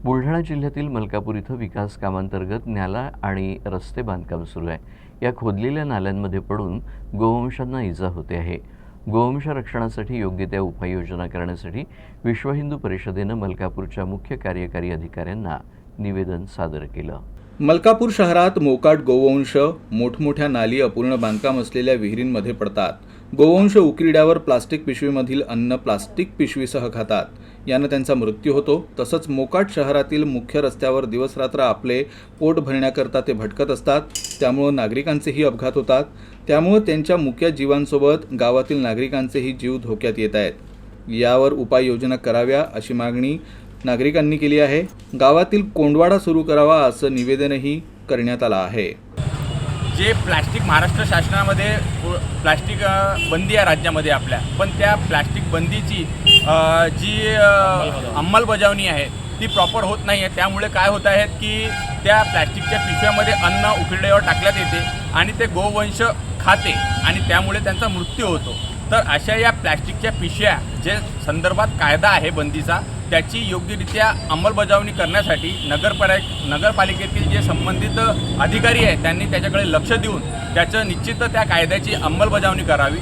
बुलढाणा जिल्ह्यातील मलकापूर इथं विकास कामांतर्गत नाला आणि रस्ते बांधकाम सुरू आहे। या खोदलेल्या नाल्यांमध्ये पडून गोवंशांना इजा होते आहे। गोवंश रक्षणासाठी योग्य त्या उपाययोजना करण्यासाठी विश्व हिंदू परिषदेनं मलकापूरच्या मुख्य कार्यकारी अधिकाऱ्यांना निवेदन सादर केलं। मलकापूर शहरात मोकाट गोवंश मोठमोठ्या नाली अपूर्ण बांधकाम असलेल्या विहिरींमध्ये पडतात। गोवंश उकिरड्यावर प्लास्टिक पिशवीमधील अन्न प्लास्टिक पिशवीसह खातात, यानं त्यांचा मृत्यू होतो। तसंच मोकाट शहरातील मुख्य रस्त्यावर दिवसरात्र आपले पोट भरण्याकरता ते भटकत असतात, त्यामुळे नागरिकांचेही अपघात होतात। त्यामुळे त्यांच्या मुक्या जीवांसोबत गावातील नागरिकांचेही जीव धोक्यात येत आहेत। यावर उपाययोजना कराव्या अशी मागणी नागरिकांनी केली आहे। गावातील कोंडवाडा सुरू करावा असं निवेदनही करण्यात आलं आहे। जे प्लास्टिक महाराष्ट्र शासनामध्ये प्लास्टिक बंदी आहे राज्यामध्ये आपल्या, पण त्या प्लास्टिक बंदीची जी अंमलबजावणी आहे ती प्रॉपर होत नाही आहे। त्यामुळे काय होत आहे की त्या प्लास्टिकच्या पिशव्यामध्ये अन्न उकिरड्यावर टाकण्यात येते आणि ते गोवंश खाते आणि त्यामुळे त्यांचा मृत्यू होतो। तर अशा या प्लास्टिकच्या पिशव्या जे संदर्भात कायदा आहे बंदीचा, त्याची योग्यरित्या अंमलबजावणी करण्यासाठी नगरपालिकेतील जे संबंधित अधिकारी आहेत त्यांनी त्याच्याकडे लक्ष देऊन त्याचं निश्चित त्या कायद्याची अंमलबजावणी करावी।